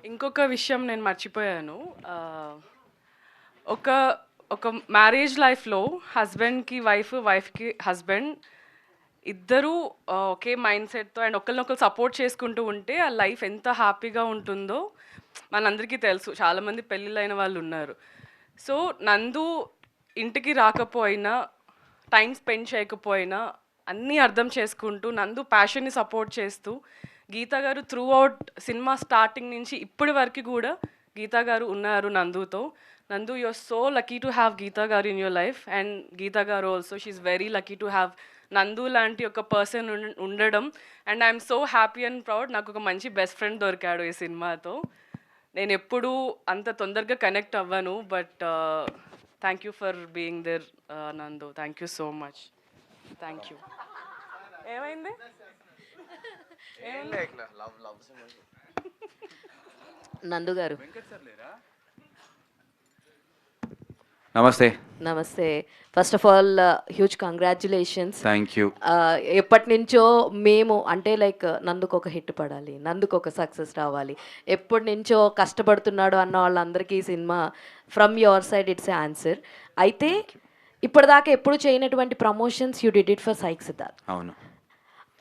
ఇంకొక విషయం నేను మర్చిపోయాను. ఒక ఒక మ్యారేజ్ లైఫ్‌లో హస్బెండ్‌కి వైఫ్, వైఫ్‌కి హస్బెండ్ ఇద్దరూ ఒకే మైండ్ సెట్‌తో అండ్ ఒకళ్ళనొకళ్ళు సపోర్ట్ చేసుకుంటూ ఉంటే ఆ లైఫ్ ఎంత హ్యాపీగా ఉంటుందో మనందరికీ తెలుసు. చాలామంది పెళ్ళిళ్ళైన వాళ్ళున్నారు. సో, నందు ఇంటికి రాకపోయినా, టైం స్పెండ్ చేయకపోయినా అన్నీ అర్థం చేసుకుంటూ, నందు ప్యాషన్‌ని సపోర్ట్ చేస్తూ, గీత గారు త్రూ ఔట్ సినిమా స్టార్టింగ్ నుంచి ఇప్పటి వరకు కూడా గీత గారు ఉన్నారు నందుతో. Nandu, you are so lucky to have Geetha garu in your life and Geetha garu also she is very lucky to have Nandu లాంటి ఒక పర్సన్ ఉండడం. And I'm so happy and proud, నాకు ఒక మంచి బెస్ట్ ఫ్రెండ్ దొరికాడు ఈ సినిమాతో. నేను ఎప్పుడూ అంత తొందరగా కనెక్ట్ అవ్వను, but thank you for being there Nandu. Thank you so much. Thank you. ఏమైంది? నందు గారు నమస్తే. నమస్తే. First of all huge congratulations. Thank you. ఎప్పటి నుంచో మేము అంటే లైక్ నందుకు ఒక హిట్ పడాలి, నందుకు ఒక సక్సెస్ రావాలి, ఎప్పటి నుంచో కష్టపడుతున్నాడు అన్న వాళ్ళందరికీ ఈ cinema from your side it's a answer. అయితే ఇప్పటిదాకా ఎప్పుడు చేయనటువంటి promotions you did it for psych Siddharth. అవును.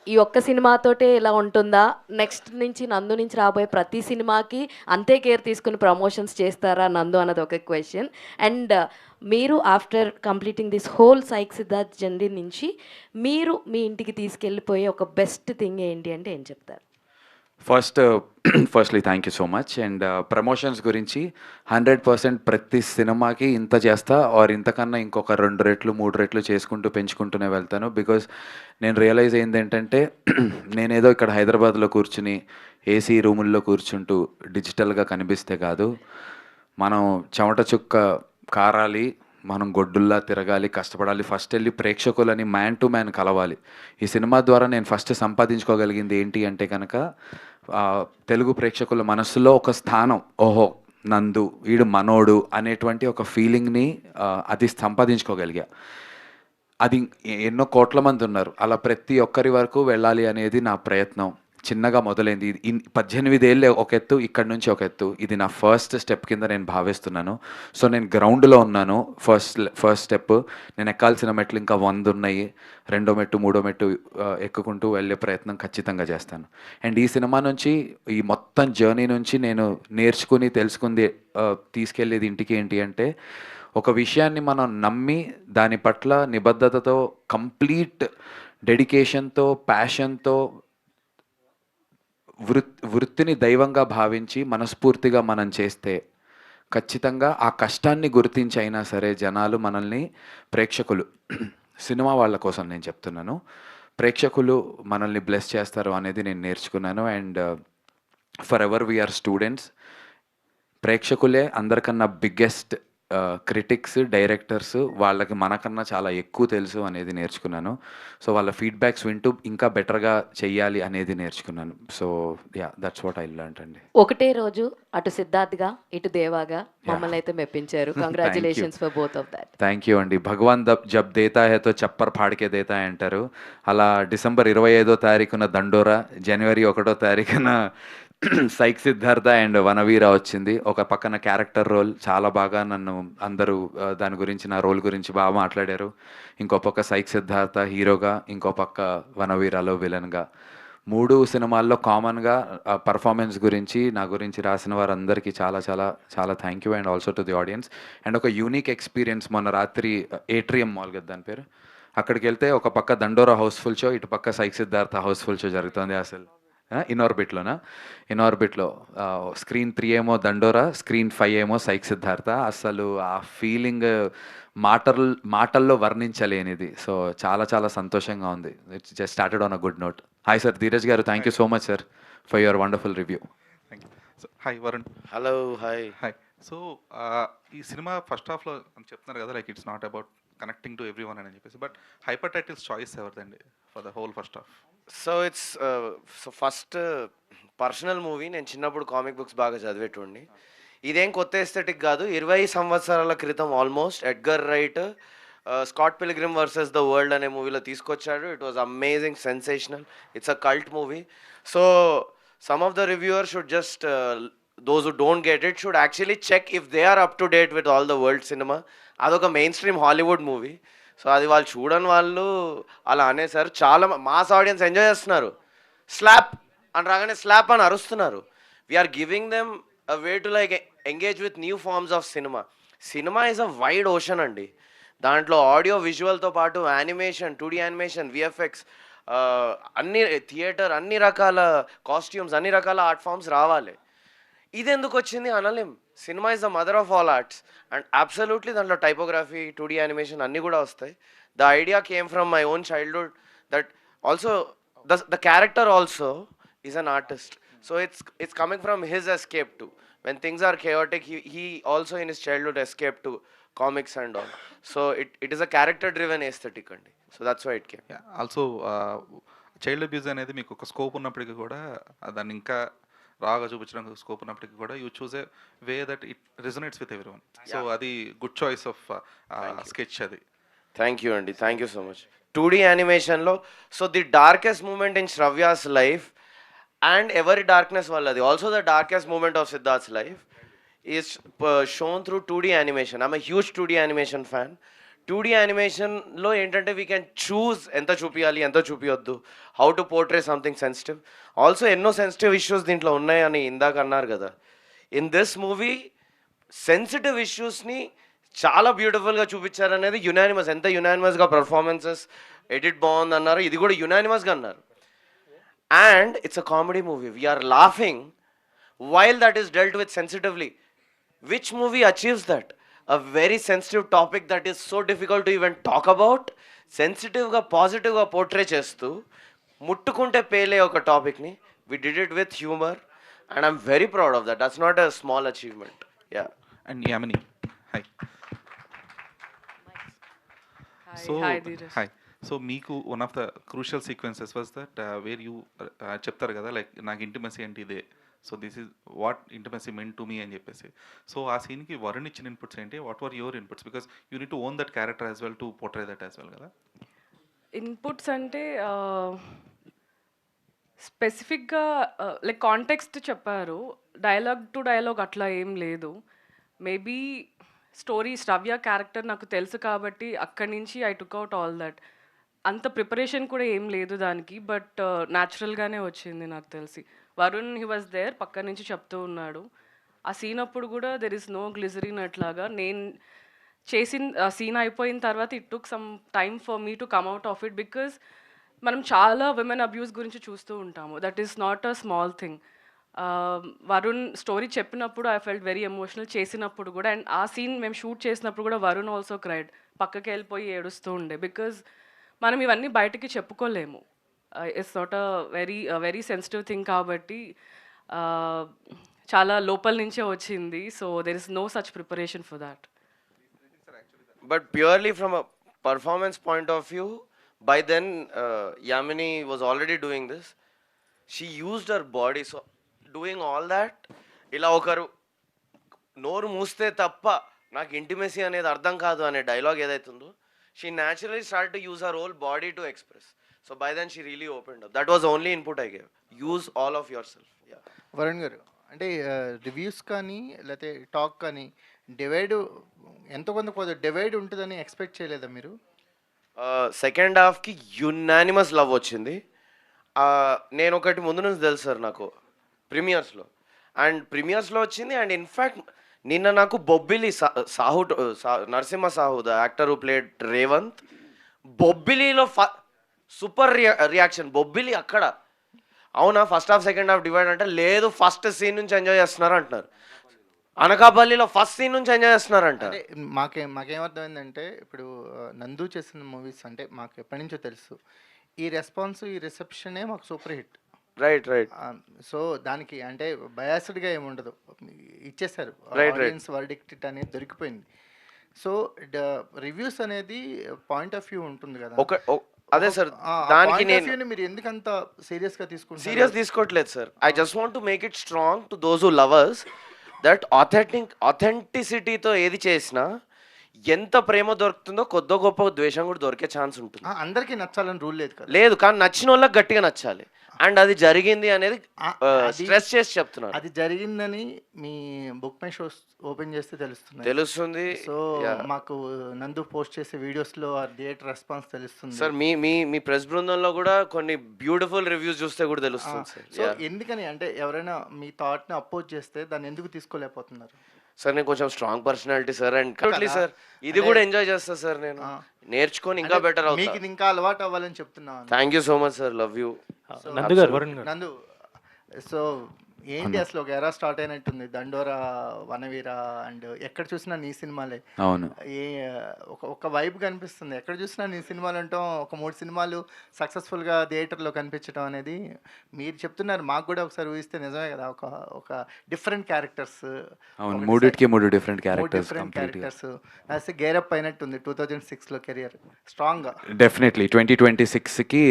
ఈ ఒక్క సినిమాతోటే ఇలా ఉంటుందా? నెక్స్ట్ నుంచి నందు నుంచి రాబోయే ప్రతి సినిమాకి అంతే కేర్ తీసుకుని ప్రమోషన్స్ చేస్తారా నందు అన్నది ఒక క్వశ్చన్. అండ్ మీరు after completing this whole psych Siddharth journey నుంచి మీరు మీ ఇంటికి తీసుకెళ్ళిపోయే ఒక బెస్ట్ థింగ్ ఏంటి అంటే ఏం చెప్తారు? Firstly thank you so much. And promotions గురించి 100% ప్రతి సినిమాకి ఇంత చేస్తా ఆర్ ఇంతకన్నా ఇంకొక 2 రెట్లు 3 రెట్లు చేసుకుంటూ పెంచుకుంటూనే వెళ్తాను. బికాజ్ నేను రియలైజ్ అయింది ఏంటంటే నేనేదో ఇక్కడ హైదరాబాద్లో కూర్చుని ఏసీ రూముల్లో కూర్చుంటూ డిజిటల్గా కనిపిస్తే కాదు, మనం చెమట చుక్క కారాలి, మనం గొడ్డుల్లా తిరగాలి, కష్టపడాలి, ఫస్ట్ వెళ్ళి ప్రేక్షకులని మ్యాన్ టు మ్యాన్ కలవాలి. ఈ సినిమా ద్వారా నేను ఫస్ట్ సంపాదించుకోగలిగింది ఏంటి అంటే కనుక తెలుగు ప్రేక్షకుల మనస్సులో ఒక స్థానం. ఓహో, నందు వీడు మనోడు అనేటువంటి ఒక ఫీలింగ్ని అది సంపాదించుకోగలిగా. అది ఎన్నో కోట్ల మంది ఉన్నారు, అలా ప్రతి ఒక్కరి వరకు వెళ్ళాలి అనేది నా ప్రయత్నం. చిన్నగా మొదలైంది. 18 ఏళ్ళు ఒక ఎత్తు, ఇక్కడి నుంచి ఒక ఎత్తు. ఇది నా ఫస్ట్ స్టెప్ కింద నేను భావిస్తున్నాను. సో నేను గ్రౌండ్లో ఉన్నాను. First step. నేను ఎక్కాల్సిన మెట్లు ఇంకా 100 ఉన్నాయి. రెండో మెట్టు మూడో మెట్టు ఎక్కుకుంటూ వెళ్ళే ప్రయత్నం ఖచ్చితంగా చేస్తాను. అండ్ ఈ సినిమా నుంచి, ఈ మొత్తం జర్నీ నుంచి నేను నేర్చుకుని తెలుసుకుంది, తీసుకెళ్ళేది ఇంటికి ఏంటి అంటే, ఒక విషయాన్ని మనం నమ్మి దాని పట్ల నిబద్ధతతో, కంప్లీట్ డెడికేషన్తో, ప్యాషన్తో, వృత్తిని దైవంగా భావించి మనస్ఫూర్తిగా మనం చేస్తే ఖచ్చితంగా ఆ కష్టాన్ని గుర్తించి అయినా సరే జనాలు మనల్ని, ప్రేక్షకులు, సినిమా వాళ్ళ కోసం నేను చెప్తున్నాను, ప్రేక్షకులు మనల్ని బ్లెస్ చేస్తారు అనేది నేను నేర్చుకున్నాను. And forever we are students. ప్రేక్షకులే అందరికన్నా బిగ్గెస్ట్ క్రిటిక్స్, డైరెక్టర్స్. వాళ్ళకి మనకన్నా చాలా ఎక్కువ తెలుసు అనేది నేర్చుకున్నాను. సో వాళ్ళ ఫీడ్బ్యాక్స్ వింటూ ఇంకా బెటర్గా చెయ్యాలి అనేది నేర్చుకున్నాను. So yeah, that's what I learned అండి. ఒకటే రోజు అటు సిద్ధార్థ్గా ఇటు దేవాగా మమ్మల్ని అయితే మెప్పించారు. Congratulations for both of that. Thank you అండి. భగవాన్ జబ్ దేతా హే తో చప్పర్ ఫాడ్కే దేతా అంటారు. అలా డిసెంబర్ 25వ తారీఖున దండోరా, జనవరి 1వ తారీఖున సైక్ సిద్ధార్థ అండ్ వనవీర వచ్చింది. ఒక పక్కన క్యారెక్టర్ రోల్ చాలా బాగా నన్ను అందరూ దాని గురించి, నా రోల్ గురించి బాగా మాట్లాడారు. ఇంకో పక్క సైక్ సిద్ధార్థ హీరోగా, ఇంకో పక్క వనవీరలో విలన్గా. 3 సినిమాల్లో కామన్గా పర్ఫార్మెన్స్ గురించి, నా గురించి రాసిన వారందరికీ చాలా చాలా చాలా thank you. And also to the audience. And ఒక యూనిక్ ఎక్స్పీరియన్స్, మొన్న రాత్రి ఏట్రియం మాల్ కదా దాని పేరు, అక్కడికి వెళ్తే ఒక పక్క దండోరా హౌస్ఫుల్ షో, ఇటు పక్క సైక్ సిద్ధార్థ హౌస్ఫుల్ షో జరుగుతుంది. అసలు ఇన్ఆర్బిట్లోనా, ఇన్ఆర్బిట్లో స్క్రీన్ 3 ఏమో దండోరా, స్క్రీన్ 5 ఏమో సైక్ సిద్ధార్థ. అసలు ఆ ఫీలింగ్ మాటల్లో వర్ణించలేనిది. సో చాలా చాలా సంతోషంగా ఉంది. It's just started on a good note. Hi sir, Dheeraj garu, thank you so much sir for your wonderful review. Thank you. So hi Varun. Hello, hi. Hi. So ఈ సినిమా ఫస్ట్ హాఫ్లో చెప్తున్నారు కదా, like it's not about connecting to everyone అని చెప్పేసి, but hyper titles choice ఎవరిదండి for the whole first half? So it's first personal movie. నేను చిన్నప్పుడు కామిక్ బుక్స్ బాగా చదివేటోడిని. ఇదేం కొత్త ఎస్థెటిక్ కాదు. 20 సంవత్సరాల క్రితం almost Edgar right Scott pilgrim versus the world అనే మూవీలో తీసుకొచ్చాడు. It was amazing, sensational. It's a cult movie. So some of the reviewers should just those who don't get it should actually check if they are up to date with all the world cinema. అదొక mainstream Hollywood movie. So అది వాళ్ళు చూడని వాళ్ళు అలా అనేసారు. చాలా mass audience enjoy చేస్తున్నారు. Slap అని రాగానే స్లాప్ అని అరుస్తున్నారు. We're giving them a way to like engage with new forms of cinema. Cinema is a wide ocean అండి. దాంట్లో ఆడియో విజువల్తో పాటు యానిమేషన్, 2D యానిమేషన్, విఎఫ్ఎక్స్, అన్ని థియేటర్, అన్ని రకాల కాస్ట్యూమ్స్, అన్ని రకాల ఆర్ట్ ఫామ్స్ రావాలి. ఇది ఎందుకు వచ్చింది అనలేం. Cinema is the mother of all arts and absolutely దాంట్లో టైపోగ్రఫీ, 2D యానిమేషన్ అన్నీ కూడా వస్తాయి. The idea came from my own childhood that also the character also is an artist. So it's coming from his escape too. When things are chaotic, he also in his childhood escaped to comics and all. So it is a character driven aesthetic అండి. So that's why it came. Also child abuse అనేది మీకు ఒక scope ఉన్నప్పటికీ కూడా దాన్ని ఇంకా రాగా చూపించడానికి స్కోప్ ఉన్నప్పటికీ కూడా you choose a way that it resonates with everyone. So అది గుడ్ చాయిస్ ఆఫ్ స్కెచ్ అది. థ్యాంక్ యూ అండి, thank you so much. 2D యానిమేషన్లో so the darkest moment in Shravya's life and ఎవరి డార్క్నెస్ వల్లది also the darkest moment of Siddharth's life is shown through 2D animation. I'm a huge 2D animation fan. 2D యానిమేషన్లో ఏంటంటే we can choose ఎంత చూపించాలి, ఎంత చూపించొద్దు, how to portray something sensitive. Also ఎన్నో sensitive issues దీంట్లో ఉన్నాయని ఇందాక అన్నారు కదా. ఇన్ దిస్ మూవీ సెన్సిటివ్ ఇష్యూస్ని చాలా బ్యూటిఫుల్గా చూపించారనేది యునానిమస్. ఎంత యునానిమస్గా పర్ఫార్మెన్సెస్, ఎడిట్ బాగుంది అన్నారు, ఇది కూడా యునానిమస్గా అన్నారు. And it's a comedy movie. We're laughing while that is dealt with sensitively. Which movie achieves that? A very sensitive topic that is so difficult to even talk about, సెన్సిటివ్గా పాజిటివ్గా portray చేస్తూ ముట్టుకుంటే పేలే ఒక టాపిక్ని we did it with humor and I'm very proud of that. That's not a small achievement. Yeah. And Yamini, hi. Hi, Dheeraj. Hi. So మీకు one of the crucial sequences was that where you చెప్తారు కదా like నాకు intimacy అంటే ఇదే, so this is what intimacy meant to me అని చెప్పేసి. So ఆ సీన్కి వరుణ్ ఇచ్చిన ఇన్పుట్స్ ఏంటి, what were your inputs? Because you need to own that character as well to portray that as well కదా. ఇన్పుట్స్ అంటే స్పెసిఫిక్గా లైక్ కాంటెక్స్ట్ చెప్పారు, డైలాగ్ టు డైలాగ్ అట్లా ఏం లేదు. మేబీ స్టోరీ శ్రవ్య క్యారెక్టర్ నాకు తెలుసు కాబట్టి అక్కడి నుంచి I took out all that. అంత ప్రిపరేషన్ కూడా ఏం లేదు దానికి, బట్ న్యాచురల్గానే వచ్చింది నాకు తెలిసి. వరుణ్ హీ వాజ్ దేర్, పక్క నుంచి చెప్తూ ఉన్నాడు. ఆ సీన్ అప్పుడు కూడా దెర్ ఇస్ నో గ్లిజరిన్ అట్లాగా. నేను చేసిన సీన్ అయిపోయిన తర్వాత it took some time for me to come out of it, because మనం చాలా విమెన్ అబ్యూస్ గురించి చూస్తూ ఉంటాము. That is not a small thing. Varun story చెప్పినప్పుడు ఐ ఫెల్ట్ వెరీ ఎమోషనల్, చేసినప్పుడు కూడా. అండ్ ఆ సీన్ మేము షూట్ చేసినప్పుడు కూడా వరుణ్ ఆల్సో క్రైడ్, పక్కకి వెళ్ళిపోయి ఏడుస్తూ ఉండే. బికాజ్ మనం ఇవన్నీ బయటకి చెప్పుకోలేము. It's not a very sensitive thing కాబట్టి చాలా లోపల నుంచే వచ్చింది. So there is no such preparation for that. But purely from a performance point of view, by then Yamini was already doing this. She used her body. So doing all that, ఇలా ఒకరు నోరు మూస్తే తప్ప నాకు intimacy అనేది అర్థం కాదు అనే డైలాగ్ ఏదైతుందో, she naturally started to use her whole body to express. So by then she really opened up. That was the only input I gave. Use all of yourself. Yeah. Varun గారు అంటే reviews కానీ లేకపోతే talk కానీ divide ఎంతో కొంత divide ఉంటుందని expect చేయలేదా మీరు? సెకండ్ హాఫ్కి యునానిమస్ లవ్ వచ్చింది. నేను ఒకటి ముందు నుంచి తెలుసు సార్ నాకు ప్రీమియర్స్లో, అండ్ ప్రీమియర్స్లో వచ్చింది. అండ్ ఇన్ఫ్యాక్ట్ నిన్న నాకు Bobbili Sahu Narasimha Sahu the actor who played Revanth, బొబ్బిలిలో సూపర్ రియాక్షన్. బొబ్బిలి అక్కడ అవునా first half second half divide అంటే లేదు, ఫస్ట్ సీన్ నుంచి ఎంజాయ్ చేస్తున్నారు అంటున్నారు. అనకాపల్లిలో ఫస్ట్ సీన్ నుంచి ఎంజాయ్ చేస్తున్నారంట. అంటే మాకేమర్థమైందంటే ఇప్పుడు నందు చేసిన మూవీస్ అంటే మాకు ఎప్పటి నుంచో తెలుసు, ఈ రెస్పాన్స్ ఈ రిసెప్షనే మాకు super hit. Right right. So దానికి అంటే బయాస్డ్గా ఏమి ఉండదు, ఇచ్చేసారు ఆడియన్స్ వర్డిక్ట్ అనేది దొరికిపోయింది. సో రివ్యూస్ అనేది పాయింట్ ఆఫ్ వ్యూ ఉంటుంది కదా. అదే సార్, దానికి నేను మీరు ఎందుకంత సీరియస్గా తీసుకుంటారు? సీరియస్ తీసుకోవట్లేదు sir. I just want to make it strong to those who lovers that ఆథెంటిసిటీతో ఏది చేసినా ఎంత ప్రేమ దొరుకుతుందో కొద్దో గొప్ప ద్వేషం కూడా దొరికే ఛాన్స్ ఉంటుంది. అందరికీ నచ్చాలని రూల్ లేదు కదా. లేదు, కానీ నచ్చిన వాళ్ళకి గట్టిగా నచ్చాలి. అండ్ అది జరిగింది అనేది స్ట్రెస్ చేసి చెప్తున్నారు. అది జరిగిందని మీ బుక్ మై షోస్ ఓపెన్ చేస్తే తెలుస్తుంది. సో మాకు నందు పోస్ట్ చేసే వీడియోస్లో థియేటర్ రెస్పాన్స్ తెలుస్తుంది సార్. మీ ప్రెస్ బృందంలో కూడా కొన్ని బ్యూటిఫుల్ రివ్యూస్ చూస్తే కూడా తెలుస్తుంది సార్. సో ఎందుకని అంటే ఎవరైనా మీ థాట్ని అపోజ్ చేస్తే దాన్ని ఎందుకు తీసుకోలేకపోతున్నారు? సార్ నేను కొంచెం strong personality sir. And sir ఇది కూడా ఎంజాయ్ చేస్తా సార్. నేను నేర్చుకొని ఇంకా బెటర్ అవుతా. మీకు ఇది ఇంకా అలవాటు అవ్వాలని చెప్తున్నాను. Thank you so much sir. Love you నందు. సో ఏంటి అసలు ఒక ఎరా స్టార్ట్ అయినట్టుంది, దండోరా, వనవీర, అండ్ ఎక్కడ చూసినా నీ సినిమాలే. అవును. ఒక వైబ్ కనిపిస్తుంది ఎక్కడ చూసినా నీ సినిమాలు అంటాం. ఒక 3 సినిమాలు సక్సెస్ఫుల్గా థియేటర్లో కనిపించడం అనేది మీరు చెప్తున్నారు, మాకు కూడా ఒకసారి ఊహిస్తే నిజమే కదా. ఒక డిఫరెంట్ క్యారెక్టర్స్. అవును, 3 డిఫరెంట్ క్యారెక్టర్స్ అసలు గేరప్ అయినట్టుంది 2006లో కెరియర్ స్ట్రాంగ్గా. డెఫినెట్లీ 2026కి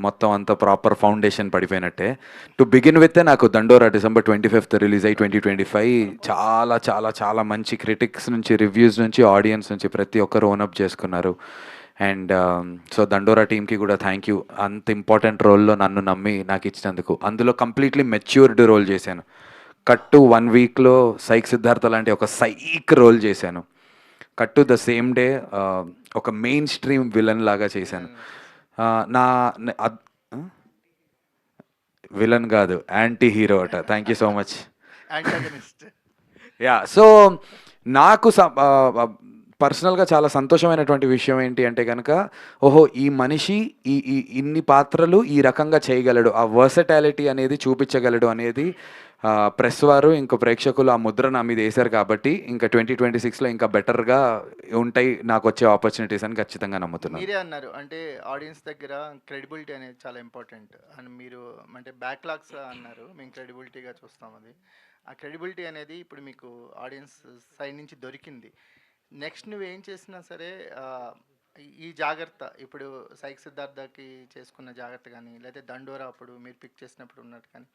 మొత్తం అంత ప్రాపర్ ఫౌండేషన్ పడిపోయినట్టే. టు బిగిన్ విత్ నాకు దండోరా December 25th రిలీజ్ అయ్యి 2025 చాలా చాలా చాలా మంచి క్రిటిక్స్ నుంచి, రివ్యూస్ నుంచి, ఆడియన్స్ నుంచి ప్రతి ఒక్కరు ఓనప్ చేసుకున్నారు. అండ్ సో దండోరా టీమ్కి కూడా థ్యాంక్ యూ. అంత ఇంపార్టెంట్ రోల్లో నన్ను నమ్మి నాకు ఇచ్చినందుకు. అందులో కంప్లీట్లీ మెచ్యూర్డ్ రోల్ చేశాను. కట్టు 1 వీక్లో సైక్ సిద్ధార్థ లాంటి ఒక సైక్ రోల్ చేశాను. కట్టు ద సేమ్ డే ఒక మెయిన్ స్ట్రీమ్ విలన్ లాగా చేశాను. విలన్ కాదు, యాంటీ హీరో అట. Thank you so much. Yeah, so నాకు పర్సనల్గా చాలా సంతోషమైనటువంటి విషయం ఏంటి అంటే కనుక, ఓహో ఈ మనిషి ఇన్ని పాత్రలు ఈ రకంగా చేయగలడు, ఆ వర్సటాలిటీ అనేది చూపించగలడు అనేది ప్రెస్ వారు ఇంకో ప్రేక్షకులు ఆ ముద్ర నా మీద వేశారు. కాబట్టి ఇంకా 2026లో ఇంకా బెటర్గా ఉంటాయి నాకు వచ్చే ఆపర్చునిటీస్ అని ఖచ్చితంగా నమ్ముతున్నాను. మీరే అన్నారు అంటే ఆడియన్స్ దగ్గర క్రెడిబిలిటీ అనేది చాలా ఇంపార్టెంట్ అని. మీరు అంటే బ్యాక్లాగ్స్ అన్నారు, మేము క్రెడిబిలిటీగా చూస్తాం. అది ఆ క్రెడిబిలిటీ అనేది ఇప్పుడు మీకు ఆడియన్స్ సైడ్ నుంచి దొరికింది. నెక్స్ట్ నువ్వేం చేసినా సరే ఈ జాగ్రత్త, ఇప్పుడు సైక్ సిద్ధార్థకి చేసుకున్న జాగ్రత్త కానీ, లేదా దండోరా అప్పుడు మీరు పిక్ చేసినప్పుడు ఉన్నట్టు కానీ,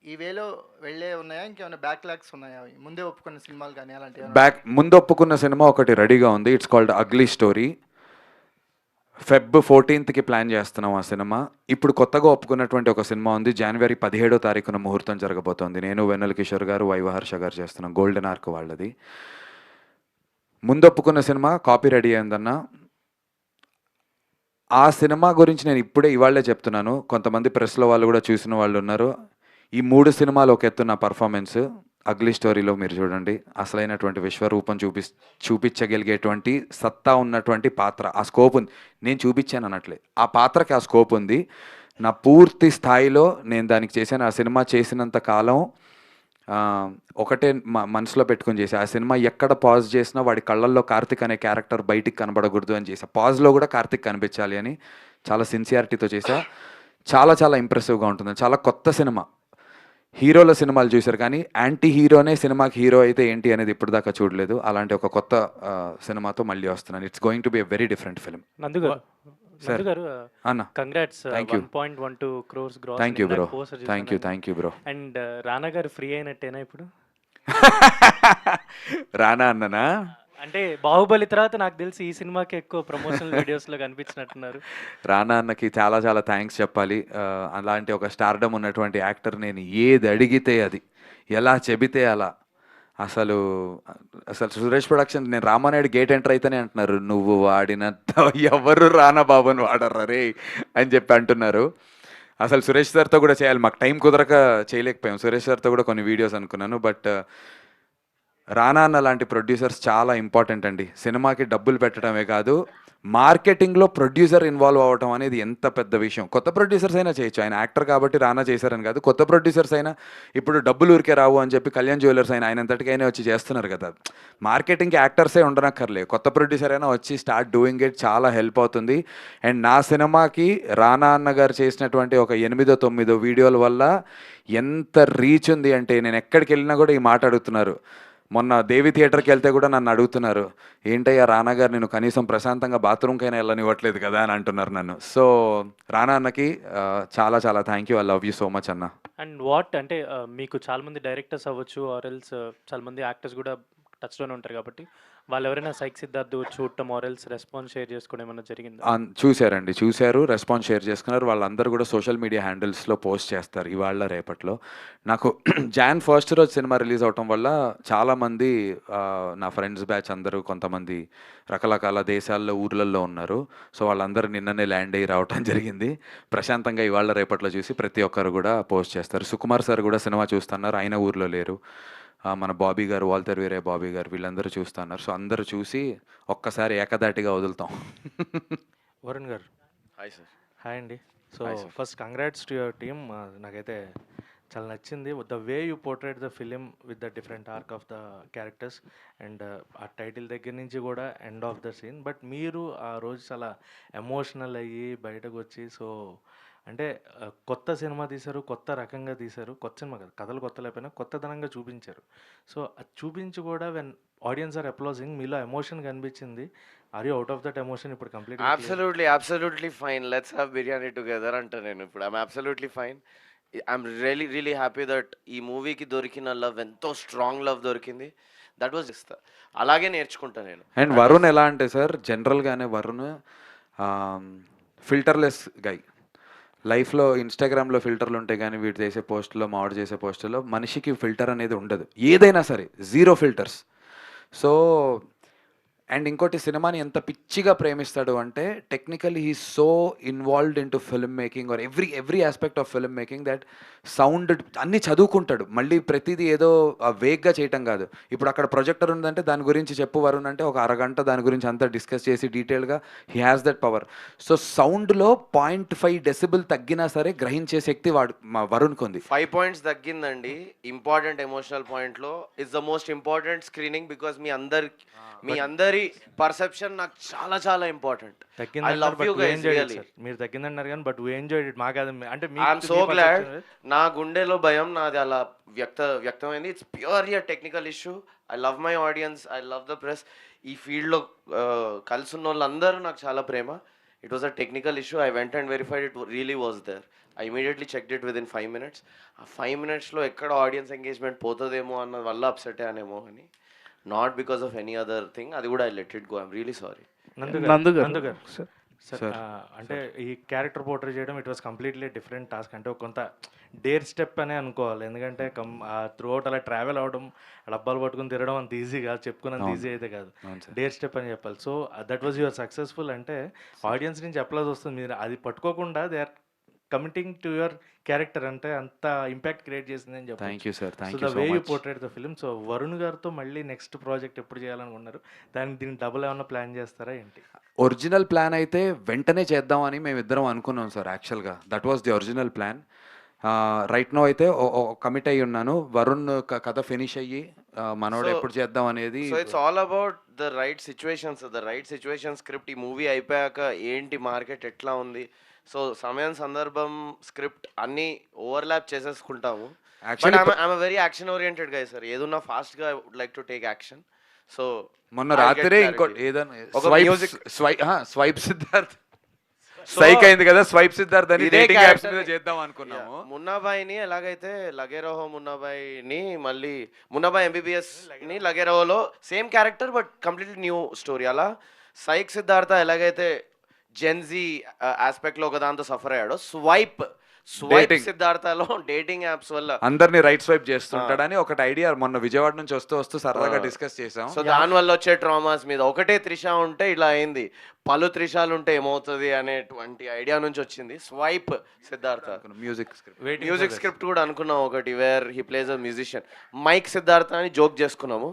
ఈ వేలో వెళ్ళే ఉన్నాయా? ఇంకేమైనా బ్యాక్లాగ్స్ ఉన్నాయా? ముందే ఒప్పుకున్న సినిమాలు కానీ అలాంటివి? ముందు ఒప్పుకున్న సినిమా ఒకటి రెడీగా ఉంది. It's called ugly story. Feb 14th plan చేస్తున్నాం ఆ సినిమా. ఇప్పుడు కొత్తగా ఒప్పుకున్నటువంటి ఒక సినిమా ఉంది, January 17వ ముహూర్తం జరగబోతోంది. నేను, వెన్నెల కిషోర్ గారు, వైవహర్ష గారు చేస్తున్నాం. గోల్డెన్ ఆర్క్ వాళ్ళది. ముందు ఒప్పుకున్న సినిమా కాపీ రెడీ అయిందన్న. ఆ సినిమా గురించి నేను ఇవాళే చెప్తున్నాను. కొంతమంది ప్రెస్లో వాళ్ళు కూడా చూసిన వాళ్ళు ఉన్నారు. ఈ 3 సినిమాలు ఒక ఎత్తు నా పర్ఫార్మెన్స్. అగ్లీ స్టోరీలో మీరు చూడండి, అసలైనటువంటి విశ్వరూపం చూపించగలిగేటువంటి సత్తా ఉన్నటువంటి పాత్ర. ఆ స్కోప్ ఉంది. నేను చూపించాను అనట్లే, ఆ పాత్రకి ఆ స్కోప్ ఉంది. నా పూర్తి స్థాయిలో నేను దానికి చేశాను. ఆ సినిమా చేసినంత కాలం ఒకటే మనసులో పెట్టుకుని చేసా. ఆ సినిమా ఎక్కడ పాజ్ చేసినా వాడి కళ్ళల్లో కార్తిక్ అనే క్యారెక్టర్ బయటికి కనబడకూడదు అని చేసా. పాజ్లో కూడా కార్తిక్ కనిపించాలి అని చాలా సిన్సియారిటీతో చేసా. చాలా చాలా ఇంప్రెసివ్గా ఉంటుంది. చాలా కొత్త సినిమా. హీరోల సినిమాలు చూశారు కానీ యాంటీ హీరోనే సినిమాకి హీరో అయితే ఏంటి అనేది ఇప్పుడు దాకా చూడలేదు. అలాంటి ఒక కొత్త సినిమాతో మళ్ళీ వస్తున్నాను. It's going to be a very different film. Nandu గారు అన్న congrats. 1.12 crores gross. Thank you bro. And Rana గారు ఫ్రీ అయినట్టేనా ఇప్పుడు? రానా అన్ననా అంటే బాహుబలి తర్వాత నాకు తెలిసి ఈ సినిమాకి ఎక్కువ ప్రమోషనల్ వీడియోస్లో కనిపించినట్టున్నారు. రానా అన్నకి చాలా చాలా థ్యాంక్స్ చెప్పాలి. అలాంటి ఒక స్టార్డమ్ ఉన్నటువంటి యాక్టర్ నేను ఏది అడిగితే అది, ఎలా చెబితే అలా. అసలు సురేష్ ప్రొడక్షన్, నేను రామానాయుడు గేట్ ఎంటర్ అయితేనే అంటున్నారు, నువ్వు వాడినంత ఎవరు రానా బాబుని వాడర్రా రే అని చెప్పి అంటున్నారు. అసలు సురేష్ సార్తో కూడా చేయాలి, మాకు టైం కుదరక చేయలేకపోయాం. సురేష్ సార్తో కూడా కొన్ని వీడియోస్ అనుకున్నాను. బట్ రానా అన్న లాంటి ప్రొడ్యూసర్స్ చాలా ఇంపార్టెంట్ అండి. సినిమాకి డబ్బులు పెట్టడమే కాదు, మార్కెటింగ్లో ప్రొడ్యూసర్ ఇన్వాల్వ్ అవ్వటం అనేది ఎంత పెద్ద విషయం. కొత్త ప్రొడ్యూసర్స్ అయినా చేయొచ్చు. ఆయన యాక్టర్ కాబట్టి రానా చేశారని కాదు, కొత్త ప్రొడ్యూసర్స్ అయినా ఇప్పుడు డబ్బులు ఊరికే రావు అని చెప్పి కళ్యాణ్ జ్యువెలర్స్ అయినా ఆయనంతటికైనా వచ్చి చేస్తున్నారు కదా. మార్కెటింగ్కి యాక్టర్సే ఉండనక్కర్లే, కొత్త ప్రొడ్యూసర్ అయినా వచ్చి స్టార్ట్ డూయింగ్ ఇట్. చాలా హెల్ప్ అవుతుంది. అండ్ నా సినిమాకి రానా అన్న గారు చేసినటువంటి ఒక 8-9 వీడియోల వల్ల ఎంత రీచ్ ఉంది అంటే, నేను ఎక్కడికి వెళ్ళినా కూడా ఈ మాట అడుగుతున్నారు. మొన్న దేవి థియేటర్కి వెళ్తే కూడా నన్ను అడుగుతున్నారు, ఏంటయ్యా రానా గారు నేను కనీసం ప్రశాంతంగా బాత్రూమ్కైనా వెళ్ళనివ్వట్లేదు కదా అని అంటున్నారు నన్ను. సో రానా అన్నకి చాలా చాలా thank you. I love you so much అన్న. అండ్ వాట్ అంటే మీకు చాలామంది డైరెక్టర్స్ అవ్వచ్చు, ఆర్ ఎల్స్ చాలామంది యాక్టర్స్ కూడా టచ్లోనే ఉంటారు కాబట్టి, వాళ్ళు ఎవరైనా సైక్ సిద్ధార్థ్ చూడటం ఆరెల్స్ రెస్పాన్స్ షేర్ చేసుకోవడం ఏమైనా జరిగిందా? చూశారండి, చూశారు, రెస్పాన్స్ షేర్ చేసుకున్నారు. వాళ్ళందరూ కూడా సోషల్ మీడియా హ్యాండిల్స్లో పోస్ట్ చేస్తారు ఇవాళ రేపట్లో. నాకు జాన్ ఫస్ట్ రోజు సినిమా రిలీజ్ అవటం వల్ల చాలామంది నా ఫ్రెండ్స్ బ్యాచ్ అందరూ కొంతమంది రకరకాల దేశాల్లో ఊర్లలో ఉన్నారు. సో వాళ్ళందరూ నిన్ననే ల్యాండ్ అయ్యి రావటం జరిగింది. ప్రశాంతంగా ఇవాళ రేపట్లో చూసి ప్రతి ఒక్కరు కూడా పోస్ట్ చేస్తారు. సుకుమార్ సార్ కూడా సినిమా చూస్తున్నారు, ఆయన ఊర్లో లేరు. మన బాబీ గారు, వాల్టర్ వేరే బాబీ గారు, వీళ్ళందరూ చూస్తున్నారు. సో అందరూ చూసి ఒక్కసారి ఏకదాటిగా వదులుతాం. వరుణ్ గారు హాయ్ సార్. హాయ్ అండి. So Hi, sir. First congrats to your team. నాకైతే చాలా నచ్చింది the way you portray the film with the different arc of the characters and ఆ టైటిల్ దగ్గర నుంచి కూడా end of the scene. But మీరు ఆ రోజు చాలా ఎమోషనల్ అయ్యి బయటకు వచ్చి సో అంటే కొత్త సినిమా తీశారు, కొత్త రకంగా తీశారు, కొత్త సినిమా కదా, కథలు కొత్త లేకపోయినా కొత్తదనంగా చూపించారు. సో అది చూపించి కూడా వెన్ ఆడియన్స్ ఆర్ అప్లాజింగ్ మీలో ఎమోషన్ కనిపించింది. Are you out of that emotion ఇప్పుడు complete? Absolutely fine. Let's have biryani together anta nenu ippudu. I'm absolutely fine. I'm really happy that ee movie ki dorikina love ento strong love dorikindi. That was just alage నేర్చుకుంటా నేను. And Varun ఎలా అంటే sir, జనరల్గానే Varun filterless గై. లైఫ్లో ఇన్స్టాగ్రామ్లో ఫిల్టర్లు ఉంటాయి కానీ వీటి చేసే పోస్టులో, మావాడు చేసే పోస్టులో మనిషికి ఫిల్టర్ అనేది ఉండదు, ఏదైనా సరే జీరో ఫిల్టర్స్. సో అండ్ ఇంకోటి, సినిమాని ఎంత పిచ్చిగా ప్రేమిస్తాడు అంటే technically he so involved in to film making or every aspect of film making that sound అన్నీ చదువుకుంటాడు. మళ్ళీ ప్రతిదీ ఏదో వేగ్గా చేయటం కాదు. ఇప్పుడు అక్కడ ప్రొజెక్టర్ ఉందంటే దాని గురించి చెప్పు వరుణ్ అంటే ఒక అరగంట దాని గురించి అంతా డిస్కస్ చేసి డీటెయిల్గా he has that power. So సౌండ్లో 0.5 డెసిబుల్ తగ్గినా సరే గ్రహించే శక్తి మా వరుణ్కి ఉంది. 5 points తగ్గిందండి. ఇంపార్టెంట్ ఎమోషనల్ పాయింట్లో is the most important screening because మీ అందరి పర్సెప్షన్ నాకు చాలా చాలా important. I love you guys really. మీరు తగ్గిందన్నారు కానీ బట్ వీ ఎంజాయ్డ్ ఇట్. మాకు అది అంటే ఐఎమ్ సో గ్లాడ్. నా గుండెలో భయం నాది అలా వ్యక్తమైంది. It's purely a technical issue. I love my audience, I love the press. ఈ ఫీల్డ్లో కలిసి ఉన్న వాళ్ళందరూ నాకు చాలా ప్రేమ. It was a technical issue. I went and verified it really was there. I immediately checked it within 5 minutes. ఆ 5 minutesలో ఎక్కడ ఆడియన్స్ ఎంగేజ్మెంట్ పోతుందేమో అన్న వల్ల అప్సెట్ అయ్యానేమో అని, not because of any other thing. అది కూడా I let it go. I'm really sorry. నందు గారు అంటే ఈ క్యారెక్టర్ పోర్ట్రే చేయడం it was completely different task. అంటే కొంత డేర్ స్టెప్ అనే అనుకోవాలి. ఎందుకంటే త్రూ అవుట్ అలా ట్రావెల్ అవడం, డబ్బాలు పట్టుకుని తిరగడం అంత ఈజీ కాదు, చెప్పుకున్నంత ఈజీ అయితే కాదు, డేర్ స్టెప్ అని చెప్పాలి. So that was your successful. అంటే ఆడియన్స్ నుంచి అప్లాజ్ వస్తుంది. మీరు అది పట్టుకోకుండా they are committing to your character, అంటే అంత ఇంపాక్ట్ క్రియేట్ చేసింది అని చెప్పాలి. Thank you sir, thank so you the so way you much. Portrait the film. So Varun గారితో మళ్ళీ నెక్స్ట్ ప్రాజెక్ట్ ఎప్పుడు చేయాలనుకున్నారు? దీనికి డబుల్ ఏమన్నా ప్లాన్ చేస్తారా ఏంటి? ఒరిజినల్ ప్లాన్ అయితే వెంటనే చేద్దామని మేమిద్దరం అనుకున్నాం సార్. యాక్చువల్గా that was the original plan. Right no అయితే కమిట్ అయ్యి ఉన్నాను. వరుణ్ కథ ఫినిష్ అయ్యి మనోడు ఎప్పుడు చేద్దాం అనేది. So it's all about the right situation script. ఈ మూవీ అయిపోయాక ఏంటి మార్కెట్ ఎట్లా ఉంది, సో సమయం, సందర్భం, స్క్రిప్ట్ అన్నీ ఓవర్లాప్ చేసేసుకుంటాము. ఐఎమ్ వెరీ యాక్షన్ ఓరియంటెడ్ గా సార్. ఏదన్నా ఫాస్ట్ గా would like to take action. So మొన్న రాత్రే ఇంకోటి ఏదైనా స్వైప్ సిద్ధార్థ్ స్ట్రైక్ అయింది కదా, స్వైప్ సిద్ధార్థ్ అని డేటింగ్ యాప్స్ మీద చేద్దాం అనుకున్నాము. మున్నాబాయిని ఎలాగైతే లగేరోహో మున్నాబాయిని మళ్ళీ మున్నాబాయ్ MBBS ని లగేరోహోలో same character but completely new story. అలా సైక్ సిద్ధార్థ ఎలాగైతే జెన్జీ ఆస్పెక్ట్ లో ఒక దాంతో సఫర్ అయ్యాడో, స్వైప్ సిద్ధార్థలో డేటింగ్ యాప్స్ వల్ల అందరినీ రైట్ స్వైప్ చేస్తుంటాడని ఒకటి ఐడియా మొన్న విజయవాడ నుంచి వస్తూ సరదాగా డిస్కస్ చేసాం. సో దాని వల్ల వచ్చే ట్రామాస్ మీద ఒకటే త్రిష ఉంటే ఇలా అయింది, పలు త్రిషాలు ఉంటే ఏమవుతుంది అనేటువంటి ఐడియా నుంచి వచ్చింది స్వైప్ సిద్ధార్థ. మ్యూజిక్ స్క్రిప్ట్ కూడా అనుకున్నాం ఒకటి, where he plays a musician. Mic Siddhartha అని జోక్ చేసుకున్నాము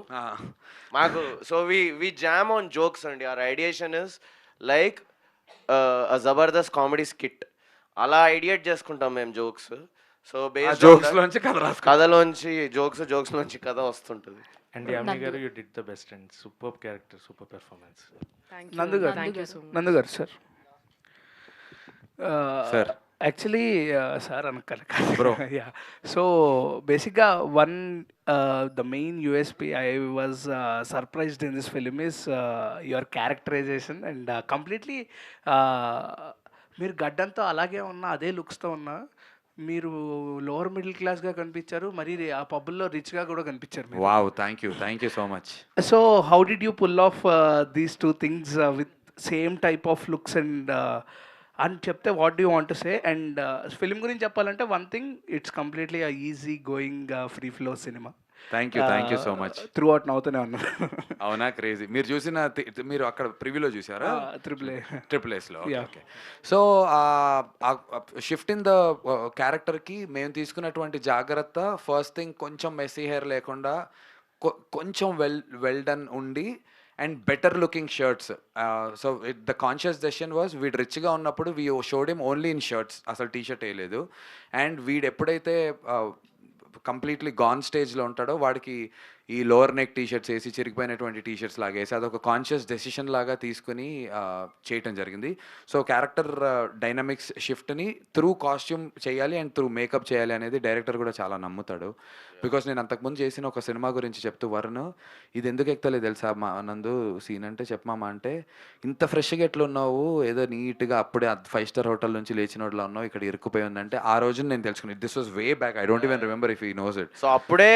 మాకు. So we jam on jokes అండి. Our ideation is like Jabardasth comedy skit. అలా ఐడియేట్ చేసుకుంటాం మేము జోక్స్. సో కథలోంచి జోక్స్ లోంచి కథ వస్తుంటుంది. అండ్ యామిని గారు, you did the best and super character, super performance. నందు గారు సార్, యాక్చువల్లీ సార్ అనుకోలేదు. యా, సో బేసిక్గా the main USP I was surprised in this film is your characterization and completely మీరు గడ్డంతో అలాగే ఉన్నా, అదే లుక్స్తో ఉన్నా మీరు లోవర్ మిడిల్ క్లాస్గా కనిపించారు, మరి ఆ పబ్బుల్లో రిచ్గా కూడా కనిపించారు మీరు. Wow, thank you so much. So how did you pull off these two things with same type of looks and అని చెప్తే what do want to say? And film గురించి చెప్పాలంటే one thing, it's completely easy going free flow cinema. Thank you so much. Throughout నవ్వుతూనే ఉన్నారు. అవునా, crazy. మీరు చూసిన మీరు అక్కడ ప్రివ్యూలో చూసారా? ట్రిపుల్ ఎస్లో. Okay. So shift in the క్యారెక్టర్కి మేము తీసుకున్నటువంటి జాగ్రత్త, ఫస్ట్ థింగ్ కొంచెం మెస్సీ హెయిర్ లేకుండా కొంచెం వెల్ డన్ ఉండి and better looking shirts. So the conscious decision was, వీడు రిచ్గా ఉన్నప్పుడు we showed him only in shirts, అసలు టీషర్ట్ వేయలేదు. అండ్ వీడు ఎప్పుడైతే కంప్లీట్లీ గాన్ స్టేజ్లో ఉంటాడో వాడికి ఈ లోవర్ నెక్ టీషర్ట్స్ వేసి, చిరిగిపోయినటువంటి టీషర్ట్స్ లాగా వేసి, అదొక కాన్షియస్ డెసిషన్ లాగా తీసుకుని చేయటం జరిగింది. సో క్యారెక్టర్ డైనమిక్స్ షిఫ్ట్ని త్రూ కాస్ట్యూమ్ చేయాలి అండ్ త్రూ మేకప్ చేయాలి అనేది డైరెక్టర్ కూడా చాలా నమ్ముతాడు. బికాస్ నేను అంతకుముందు చేసిన ఒక సినిమా గురించి చెప్తూ, వరుణ్ ఇది ఎందుకు ఎక్కలేదు తెలుసా మా నందు సీన్ అంటే, చెప్పమామా అంటే, ఇంత ఫ్రెష్గా ఎట్లా ఉన్నావు, ఏదో నీట్గా అప్పుడే 5 స్టార్ హోటల్ నుంచి లేచినోడ్లా ఉన్నావు, ఇక్కడ ఇరుక్కుపోయి ఉందంటే ఆ రోజు నేను తెలుసుకున్నాను. This was way back, I don't even remember if he knows it. So అప్పుడే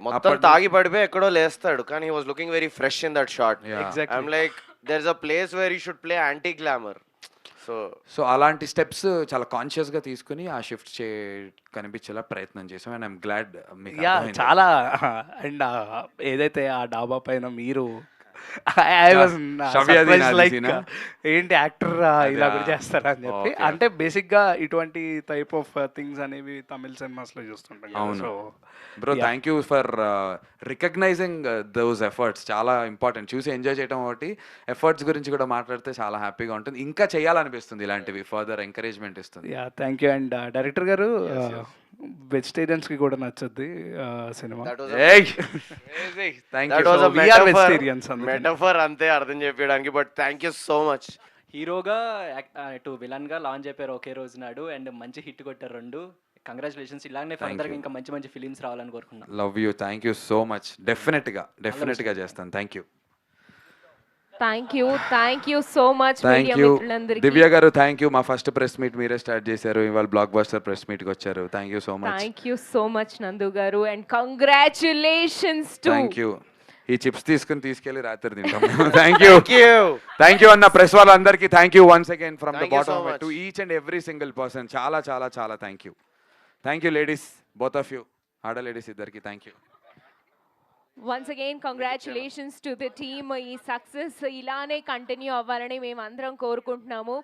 మొత్తం తాగి పడిపోయి ఎక్కడో లేస్తాడు, కానీ he was looking very fresh in that shot. I'm like, there is a place where you should play anti glamour. So అలాంటి steps చాలా కాన్షియస్గా తీసుకుని ఆ షిఫ్ట్ కనిపించేలా ప్రయత్నం చేసాం. అండ్ ఐఎమ్ గ్లాడ్ మీకు చాలా. అండ్ ఏదైతే ఆ డాబా పైన మీరు I was surprised, like, ఏంటి యాక్టర్ ఇలా కూడా చేస్తారా అని చెప్పి. అంటే బేసిక్గా ఇటువంటి టైప్ ఆఫ్ థింగ్స్ అనేవి తమిళ సినిమాస్లో చూస్తుంటాం. అవును bro, thank you for recognising those efforts. చాలా ఇంపార్టెంట్. చూసి ఎంజాయ్ చేయడం ఒకటి, ఎఫర్ట్స్ గురించి కూడా మాట్లాడితే చాలా హ్యాపీగా ఉంటుంది. ఇంకా చేయాలనిపిస్తుంది, ఇలాంటివి ఫర్దర్ ఎంకరేజ్మెంట్ ఇస్తుంది. Thank you. అండ్ డైరెక్టర్ గారు, వెజిటేరియన్స్కి కూడా నచ్చద్ది సినిమా. మెటఫర్ అంతే అర్థం చెప్పడానికి. But thank you so much. హీరోగా టు విలన్గా లాంచ్ అయిపోయారు ఒకే రోజు నాడు, అండ్ మంచి హిట్ కొట్టారు రెండు. కంగ్రాచులేషన్స్. ఇలానే ఫర్దర్గా ఇంకా మంచి మంచి ఫిలిమ్స్ రావాలని కోరుకున్నాను. Love you, thank you so much. డెఫినెట్గా చేస్తాను. Thank you so much. Thank you Divya గారు, థ్యాంక్ యూ. మా ఫస్ట్ ప్రెస్ మీట్ మీరే స్టార్ట్ చేశారు, ఇవాళ బ్లాక్ బస్టర్ ప్రెస్ మీట్కి వచ్చారు. Thank you so much. Nandu గారు, and congratulations to. Thank you. ఈ చిప్స్ తీసుకెళ్లి రాత్రి తింటాం. థ్యాంక్ యూ అన్న ప్రెస్ వాళ్ళందరికీ. Thank you once again from the bottom to each and every single person. చాలా చాలా చాలా thank you ladies, both of you, ఆడ లేడీస్ ఇద్దరికి thank you. Once again congratulations to the team. ఈ success ఇలానే continue అవ్వాలని మేము అందరం కోరుకుంటున్నాము.